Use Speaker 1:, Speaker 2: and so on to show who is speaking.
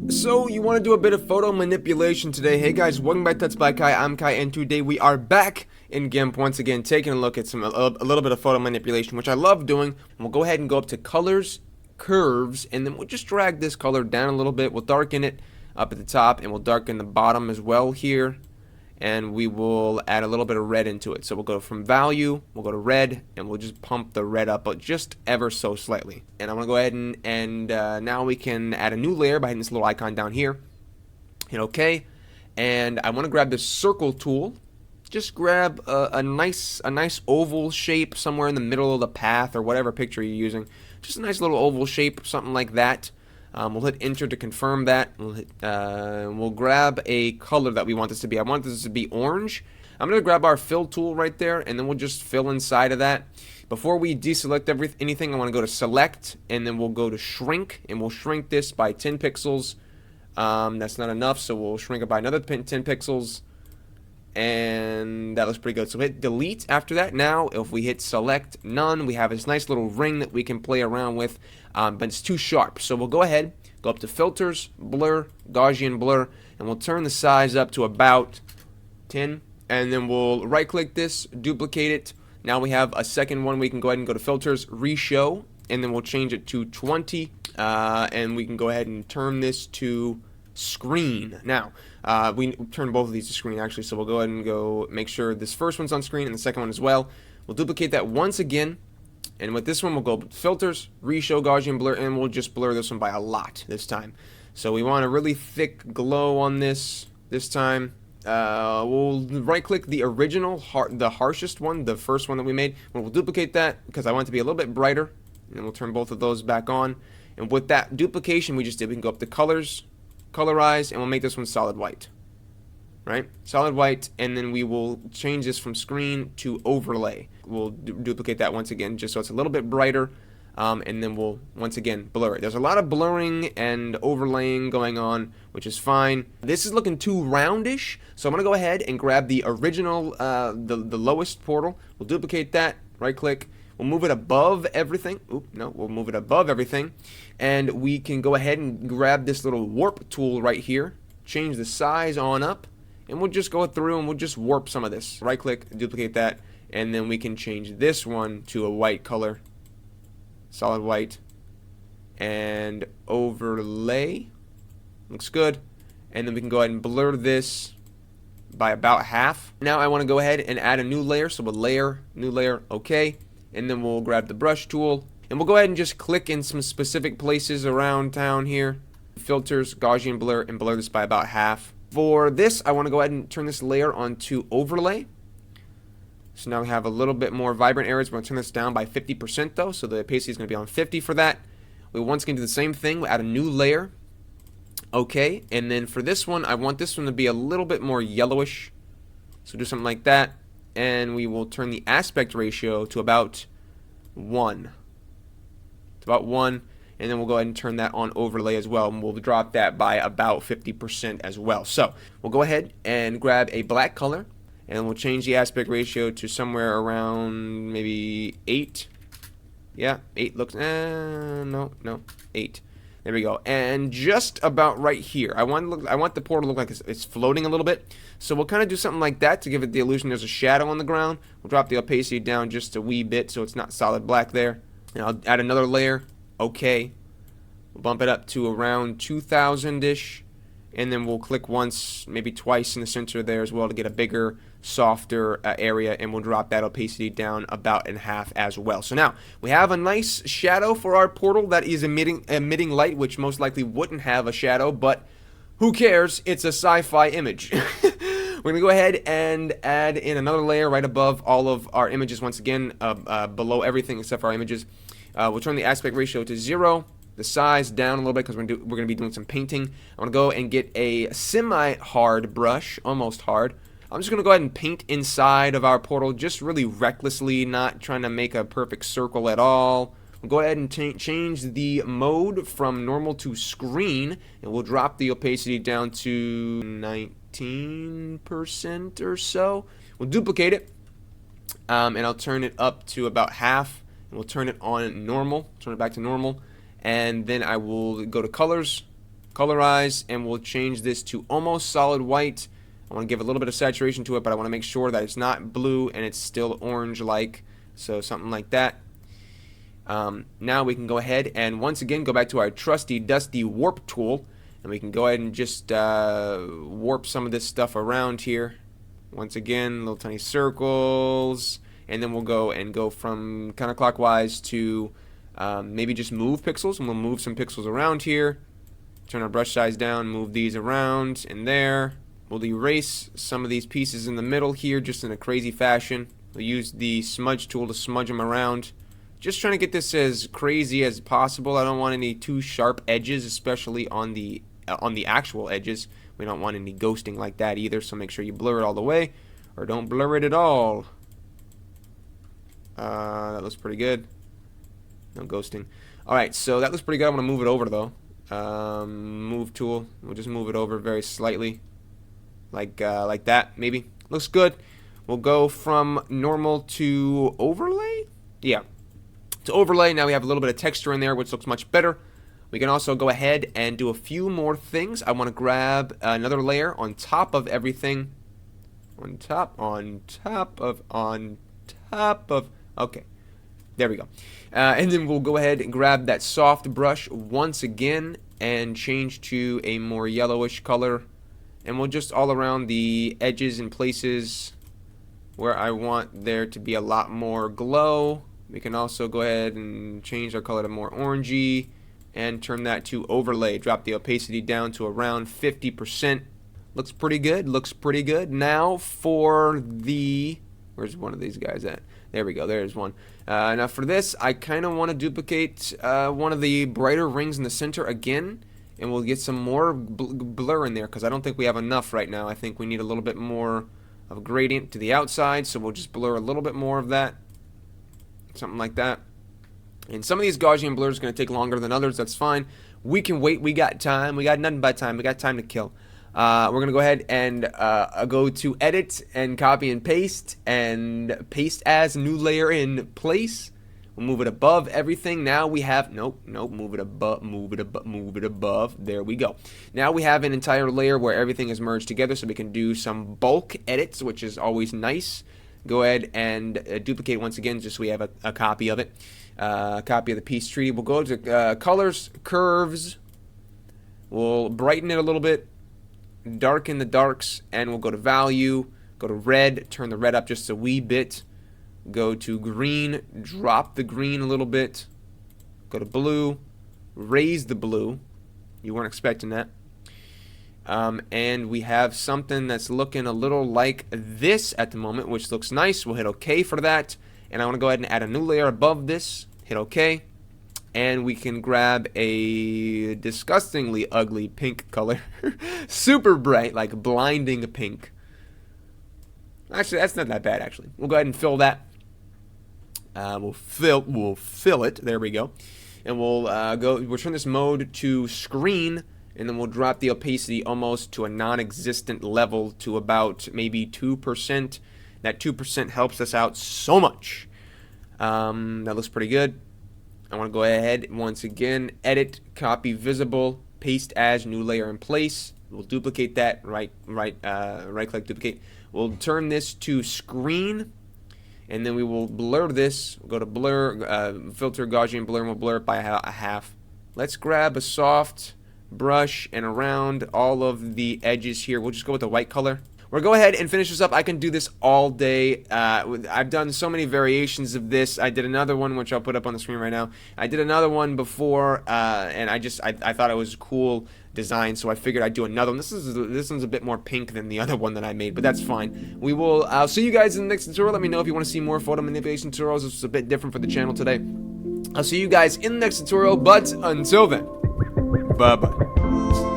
Speaker 1: So you want to do a bit of photo manipulation today. Hey guys, welcome back to TutsByKai. I'm Kai, and today we are back in GIMP once again, taking a look at a little bit of photo manipulation, which I love doing. We'll go ahead and go up to colors, curves, and then we'll just drag this color down a little bit. We'll darken it up at the top, and we'll darken the bottom as well here. And we will add a little bit of red into it. So we'll go from value, we'll go to red, and we'll just pump the red up, but just ever so slightly. And I'm going to go ahead and now we can add a new layer by hitting this little icon down here. Hit OK. And I want to grab this circle tool. Just grab a nice oval shape somewhere in the middle of the path or whatever picture you're using. Just a nice little oval shape, something like that. We'll hit enter to confirm that. We'll grab a color that we want this to be. I want this to be orange. I'm going to grab our fill tool right there, and then we'll just fill inside of that. Before we deselect anything, I want to go to select, and then we'll go to shrink, and we'll shrink this by 10 pixels. That's not enough, so we'll shrink it by another 10 pixels. And that looks pretty good. So hit delete after that. Now, if we hit select none, we have this nice little ring that we can play around with, but it's too sharp. So we'll go ahead, go up to filters, blur, Gaussian blur, and we'll turn the size up to about 10. And then we'll right click this, duplicate it. Now we have a second one. We can go ahead and go to filters, reshow, and then we'll change it to 20. And we can go ahead and turn this to screen. Now, we turn both of these to screen actually, so we'll go ahead and go make sure this first one's on screen and the second one as well. We'll duplicate that once again, and with this one we'll go filters, reshow, Gaussian blur, and we'll just blur this one by a lot this time. So we want a really thick glow on this time. We'll right click the original, the harshest one, the first one that we made. We'll duplicate that because I want it to be a little bit brighter, and we'll turn both of those back on. And with that duplication we just did, we can go up to colors, colorize, and we'll make this one solid white. Right? Solid white, and then we will change this from screen to overlay. We'll duplicate that once again just so it's a little bit brighter, and then we'll once again blur it. There's a lot of blurring and overlaying going on, which is fine. This is looking too roundish, so I'm going to go ahead and grab the original, the lowest portal. We'll duplicate that, right click. We'll move it above everything. Oop, no, we'll move it above everything. And we can go ahead and grab this little warp tool right here. Change the size on up. And we'll just go through and we'll just warp some of this. Right click, duplicate that. And then we can change this one to a white color. Solid white. And overlay. Looks good. And then we can go ahead and blur this by about half. Now I want to go ahead and add a new layer. So we'll layer, new layer, okay. And then we'll grab the brush tool, and we'll go ahead and just click in some specific places around town here. Filters, Gaussian blur, and blur this by about half. For this, I want to go ahead and turn this layer onto overlay. So now we have a little bit more vibrant areas. We're going to turn this down by 50% though, so the opacity is going to be on 50 for that. We once again do the same thing. We'll add a new layer. Okay, and then for this one, I want this one to be a little bit more yellowish. So do something like that. And we will turn the aspect ratio to about 1. It's about 1, and then we'll go ahead and turn that on overlay as well, and we'll drop that by about 50% as well. So we'll go ahead and grab a black color, and we'll change the aspect ratio to somewhere around maybe 8. Yeah, 8 looks, no, 8. There we go, and just about right here. I want the portal to look like it's floating a little bit. So we'll kind of do something like that to give it the illusion there's a shadow on the ground. We'll drop the opacity down just a wee bit so it's not solid black there. And I'll add another layer. Okay. We'll bump it up to around 2000-ish. And then we'll click once, maybe twice in the center there as well to get a bigger, softer area, and we'll drop that opacity down about in half as well. So now we have a nice shadow for our portal that is emitting light, which most likely wouldn't have a shadow, but who cares? It's a sci-fi image. We're going to go ahead and add in another layer right above all of our images once again, below everything except for our images. We'll turn the aspect ratio to 0. The size down a little bit because we're going to be doing some painting. I'm going to go and get a semi-hard brush, almost hard. I'm just going to go ahead and paint inside of our portal, just really recklessly, not trying to make a perfect circle at all. We'll go ahead and change the mode from normal to screen, and we'll drop the opacity down to 19% or so. We'll duplicate it, and I'll turn it up to about half, and we'll turn it on normal, turn it back to normal. And then I will go to colors, colorize, and we'll change this to almost solid white. I want to give a little bit of saturation to it, but I want to make sure that it's not blue and it's still orange-like, so something like that. Now we can go ahead and once again go back to our trusty dusty warp tool, and we can go ahead and just warp some of this stuff around here. Once again, little tiny circles, and then we'll go from counterclockwise to maybe just move pixels, and we'll move some pixels around here. Turn our brush size down, move these around and there. We'll erase some of these pieces in the middle here just in a crazy fashion. We'll use the smudge tool to smudge them around. Just trying to get this as crazy as possible. I don't want any too sharp edges, especially on the actual edges. We don't want any ghosting like that either, so make sure you blur it all the way, or don't blur it at all. That looks pretty good. No ghosting. Alright, so that looks pretty good. I'm going to move it over though. Move tool. We'll just move it over very slightly. Like that, maybe. Looks good. We'll go from normal to overlay? Yeah. To overlay, now we have a little bit of texture in there, which looks much better. We can also go ahead and do a few more things. I want to grab another layer on top of everything. On top of, okay. There we go. And then we'll go ahead and grab that soft brush once again and change to a more yellowish color. And we'll just all around the edges and places where I want there to be a lot more glow. We can also go ahead and change our color to more orangey and turn that to overlay. Drop the opacity down to around 50%. Looks pretty good. Looks pretty good. Now for the... Where's one of these guys at? There we go. There's one. Now for this, I kind of want to duplicate one of the brighter rings in the center again. And we'll get some more blur in there because I don't think we have enough right now. I think we need a little bit more of a gradient to the outside. So we'll just blur a little bit more of that. Something like that. And some of these Gaussian blurs are going to take longer than others. That's fine. We can wait. We got time. We got nothing but time. We got time to kill. We're going to go ahead and go to edit and copy and paste as new layer in place. We'll move it above everything. Now we have, nope, move it above. There we go. Now we have an entire layer where everything is merged together so we can do some bulk edits, which is always nice. Go ahead and duplicate once again just so we have a copy of it. Copy of the piece tree. We'll go to colors, curves. We'll brighten it a little bit, darken the darks, and we'll go to value, go to red, turn the red up just a wee bit. Go to green, drop the green a little bit. Go to blue, raise the blue. You weren't expecting that. And we have something that's looking a little like this at the moment, which looks nice. We'll hit OK for that. And I want to go ahead and add a new layer above this. Hit OK. And we can grab a disgustingly ugly pink color. Super bright, like blinding pink. Actually, that's not that bad, actually. We'll go ahead and fill that. We'll fill it. There we go. And we'll turn this mode to screen, and then we'll drop the opacity almost to a non-existent level to about maybe 2%. That 2% helps us out so much. That looks pretty good. I want to go ahead once again, edit, copy visible, paste as new layer in place. We'll duplicate that. Right click, duplicate. We'll turn this to screen. And then we will blur this. We'll go to blur, filter, Gaussian blur, and we'll blur it by a half. Let's grab a soft brush and around all of the edges here. We'll just go with the white color. We'll go ahead and finish this up. I can do this all day. I've done so many variations of this. I did another one, which I'll put up on the screen right now. I did another one before, and I thought it was a cool design, so I figured I'd do another one. This one's a bit more pink than the other one that I made, but that's fine. I'll see you guys in the next tutorial. Let me know if you want to see more photo manipulation tutorials. This is a bit different for the channel today. I'll see you guys in the next tutorial, but until then, bye-bye.